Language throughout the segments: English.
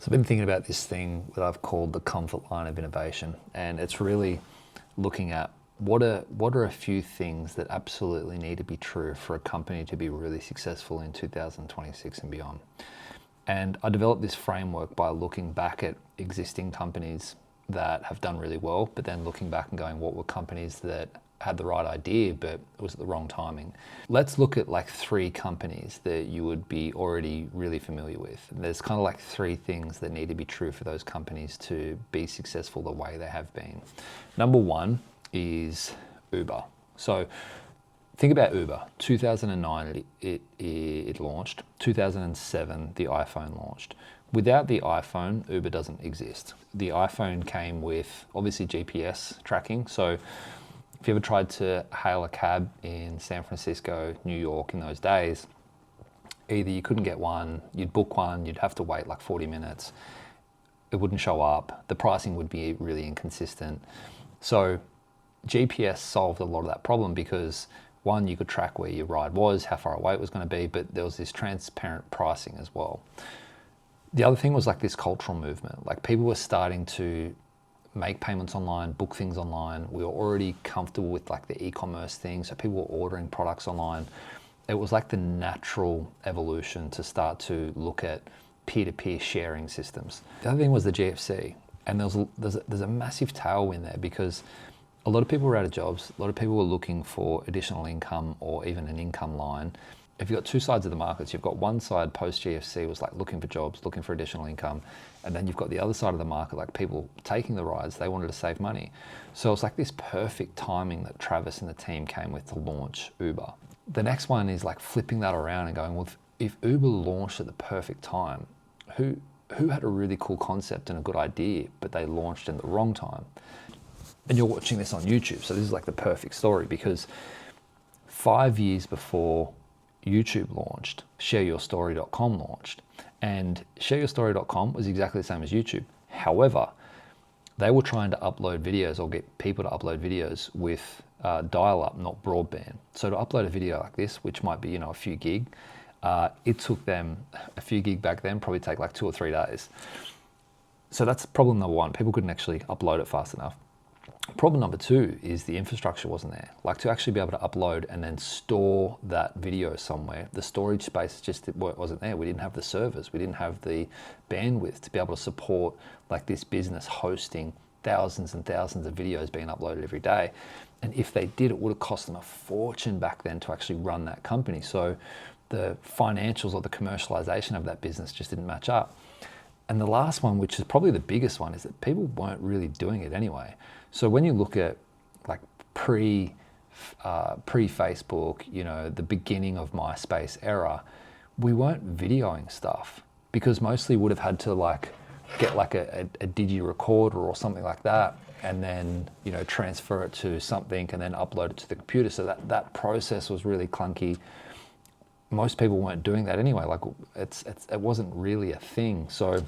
So I've been thinking about this thing that I've called the comfort line of innovation, and it's really looking at what are a few things that absolutely need to be true for a company to be really successful in 2026 and beyond. And I developed this framework by looking back at existing companies that have done really well, but then looking back and going, what were companies that had the right idea, but it was at the wrong timing. Let's look at like 3 companies that you would be already really familiar with. There's kind of like 3 things that need to be true for those companies to be successful the way they have been. Number 1 is Uber. So think about Uber. 2009 it launched. 2007 the iPhone launched. Without the iPhone, Uber doesn't exist. The iPhone came with obviously GPS tracking. So if you ever tried to hail a cab in San Francisco, New York in those days, either you couldn't get one, you'd book one, you'd have to wait like 40 minutes, it wouldn't show up, the pricing would be really inconsistent. So GPS solved a lot of that problem because one, you could track where your ride was, how far away it was going to be, but there was this transparent pricing as well. The other thing was like this cultural movement. Like people were starting to make payments online, book things online. We were already comfortable with like the e-commerce thing, so people were ordering products online. It was like the natural evolution to start to look at peer-to-peer sharing systems. The other thing was the GFC, and there's a massive tailwind there because a lot of people were out of jobs. A lot of people were looking for additional income or even an income line. If you've got 2 sides of the markets, you've got one side post-GFC was like looking for jobs, looking for additional income. And then you've got the other side of the market, like people taking the rides, they wanted to save money. So it's like this perfect timing that Travis and the team came with to launch Uber. The next one is like flipping that around and going, well, if Uber launched at the perfect time, who had a really cool concept and a good idea, but they launched in the wrong time? And you're watching this on YouTube. So this is like the perfect story because 5 years before YouTube launched, shareyourstory.com launched, and shareyourstory.com was exactly the same as YouTube. However, they were trying to upload videos or get people to upload videos with dial-up, not broadband. So to upload a video like this, which might be a few gig, it took them a few gig back then, probably take like 2 or 3 days. So that's problem number 1. People couldn't actually upload it fast enough. Problem number 2 is the infrastructure wasn't there. Like to actually be able to upload and then store that video somewhere, the storage space just wasn't there. We didn't have the servers. We didn't have the bandwidth to be able to support like this business hosting thousands and thousands of videos being uploaded every day. And if they did, it would have cost them a fortune back then to actually run that company. So the financials or the commercialization of that business just didn't match up. And the last one, which is probably the biggest one, is that people weren't really doing it anyway. So when you look at like pre-Facebook, the beginning of MySpace era, we weren't videoing stuff because mostly would have had to like get like a digi recorder or something like that, and then transfer it to something and then upload it to the computer. So that process was really clunky. Most people weren't doing that anyway. Like it wasn't really a thing. So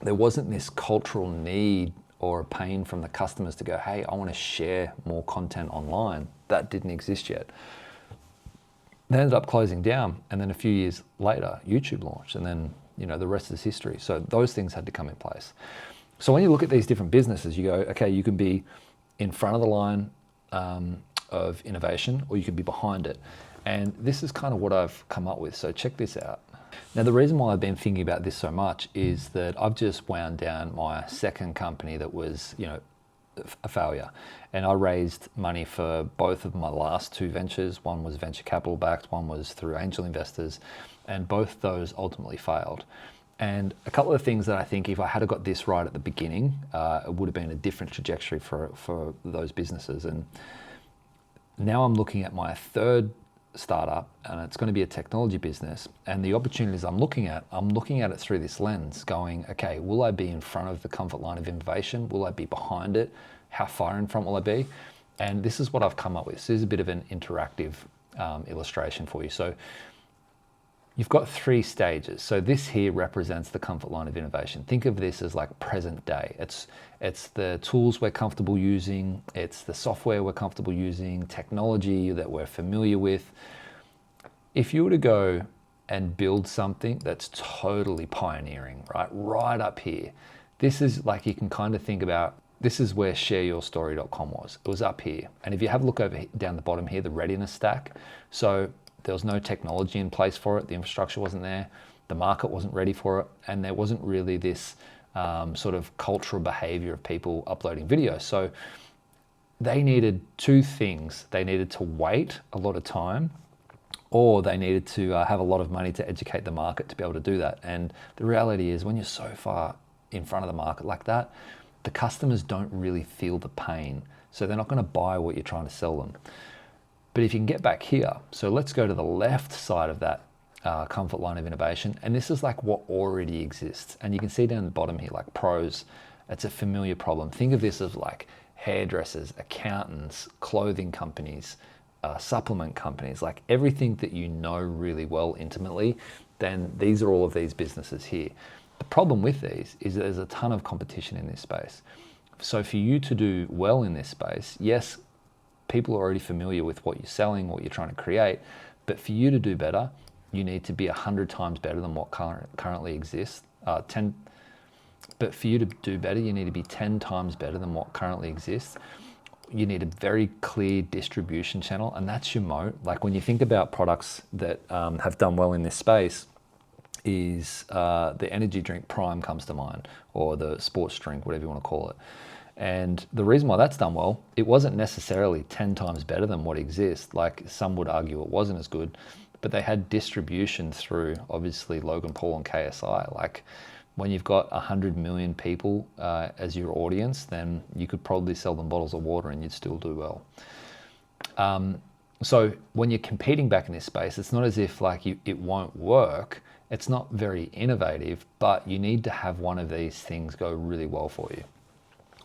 there wasn't this cultural need or a pain from the customers to go, hey, I want to share more content online. That didn't exist yet. They ended up closing down, and then a few years later, YouTube launched, and then the rest is history. So those things had to come in place. So when you look at these different businesses, you go, okay, you can be in front of the line of innovation, or you can be behind it. And this is kind of what I've come up with. So check this out. Now, the reason why I've been thinking about this so much is that I've just wound down my second company that was, a failure. And I raised money for both of my last 2 ventures. One was venture capital backed, one was through angel investors, and both those ultimately failed. And a couple of things that I think if I had got this right at the beginning, it would have been a different trajectory for those businesses. And now I'm looking at my third startup, and it's going to be a technology business, and the opportunities I'm looking at it through this lens, going, okay, will I be in front of the comfort line of innovation? Will I be behind it? How far in front will I be? And this is what I've come up with. So this is a bit of an interactive illustration for you. So you've got 3 stages. So this here represents the comfort line of innovation. Think of this as like present day. It's the tools we're comfortable using. It's the software we're comfortable using, technology that we're familiar with. If you were to go and build something that's totally pioneering, right? Right up here. This is like, you can kind of think about, this is where shareyourstory.com was. It was up here. And if you have a look over down the bottom here, the readiness stack. So there was no technology in place for it. The infrastructure wasn't there. The market wasn't ready for it. And there wasn't really this sort of cultural behavior of people uploading videos. So they needed two things. They needed to wait a lot of time, or they needed to have a lot of money to educate the market to be able to do that. And the reality is, when you're so far in front of the market like that, the customers don't really feel the pain. So they're not going to buy what you're trying to sell them. But if you can get back here, so let's go to the left side of that comfort line of innovation. And this is like what already exists. And you can see down the bottom here, like pros, it's a familiar problem. Think of this as like hairdressers, accountants, clothing companies, supplement companies, like everything that you know really well intimately, then these are all of these businesses here. The problem with these is that there's a ton of competition in this space. So for you to do well in this space, yes, people are already familiar with what you're selling, what you're trying to create, but for you to do better, you need to be 100 times better than what currently exists. But for you to do better, you need to be 10 times better than what currently exists. You need a very clear distribution channel, and that's your moat. Like when you think about products that have done well in this space, is the energy drink Prime comes to mind, or the sports drink, whatever you want to call it. And the reason why that's done well, it wasn't necessarily 10 times better than what exists. Like some would argue it wasn't as good, but they had distribution through obviously Logan Paul and KSI. Like when you've got 100 million people as your audience, then you could probably sell them bottles of water and you'd still do well. So when you're competing back in this space, it's not as if like it won't work. It's not very innovative, but you need to have one of these things go really well for you.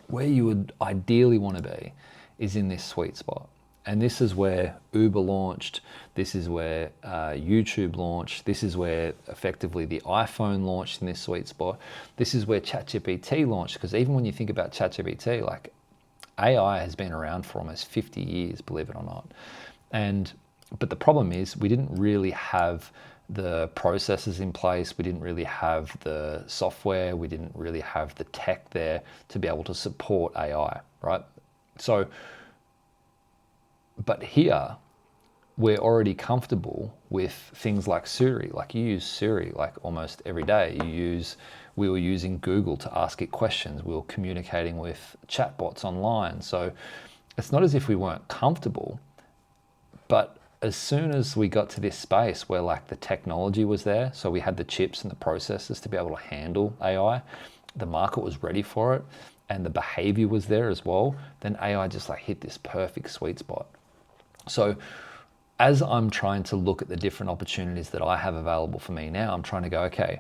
Where you would ideally want to be is in this sweet spot. And this is where Uber launched. This is where YouTube launched. This is where effectively the iPhone launched in this sweet spot. This is where ChatGPT launched, because even when you think about ChatGPT, like AI has been around for almost 50 years, believe it or not. But the problem is we didn't really have the processes in place. We didn't really have the software. We didn't really have the tech there to be able to support AI, right? So, but here we're already comfortable with things like Siri. Like you use Siri like almost every day. We were using Google to ask it questions. We were communicating with chatbots online. So it's not as if we weren't comfortable, but as soon as we got to this space where like the technology was there, so we had the chips and the processors to be able to handle AI, the market was ready for it, and the behavior was there as well, then AI just like hit this perfect sweet spot. So as I'm trying to look at the different opportunities that I have available for me now, I'm trying to go, okay,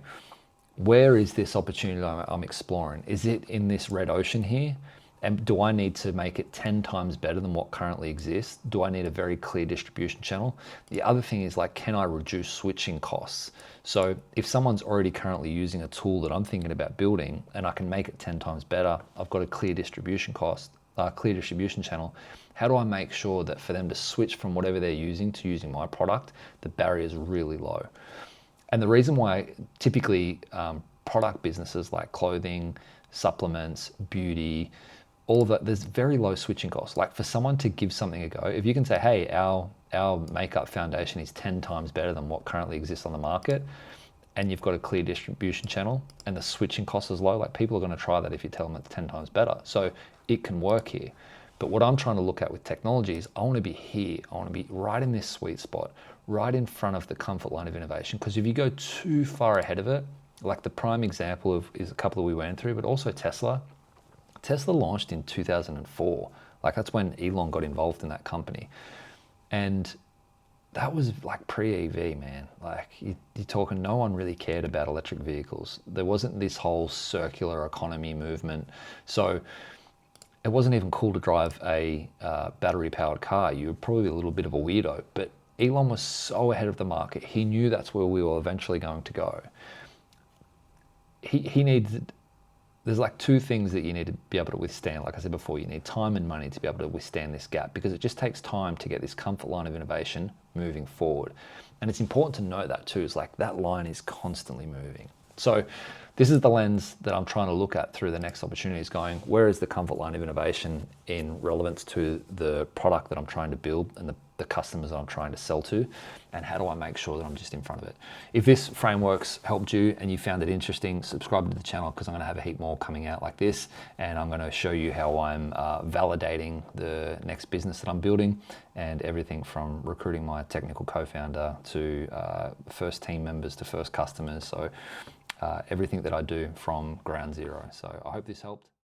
where is this opportunity I'm exploring? Is it in this red ocean here? And do I need to make it 10 times better than what currently exists? Do I need a very clear distribution channel? The other thing is like, can I reduce switching costs? So if someone's already currently using a tool that I'm thinking about building and I can make it 10 times better, I've got a clear distribution channel. How do I make sure that for them to switch from whatever they're using to using my product, the barrier is really low? And the reason why typically product businesses like clothing, supplements, beauty, all of that, there's very low switching costs. Like for someone to give something a go, if you can say, hey, our makeup foundation is 10 times better than what currently exists on the market, and you've got a clear distribution channel and the switching cost is low, like people are going to try that if you tell them it's 10 times better. So it can work here. But what I'm trying to look at with technology is I want to be here. I want to be right in this sweet spot, right in front of the comfort line of innovation. Because if you go too far ahead of it, like the prime example is a couple that we went through, but also Tesla. Tesla launched in 2004. Like that's when Elon got involved in that company. And that was like pre-EV, man. Like you're talking, no one really cared about electric vehicles. There wasn't this whole circular economy movement. So it wasn't even cool to drive a battery-powered car. You were probably a little bit of a weirdo. But Elon was so ahead of the market. He knew that's where we were eventually going to go. He needed there's like two things that you need to be able to withstand. Like I said before, you need time and money to be able to withstand this gap, because it just takes time to get this comfort line of innovation moving forward. And it's important to know that too, is like that line is constantly moving. So this is the lens that I'm trying to look at through the next opportunities, going, where is the comfort line of innovation in relevance to the product that I'm trying to build and the customers that I'm trying to sell to, and how do I make sure that I'm just in front of it? If this framework's helped you and you found it interesting, subscribe to the channel, because I'm going to have a heap more coming out like this, and I'm going to show you how I'm validating the next business that I'm building, and everything from recruiting my technical co-founder to first team members to first customers. So everything that I do from ground zero. So I hope this helped.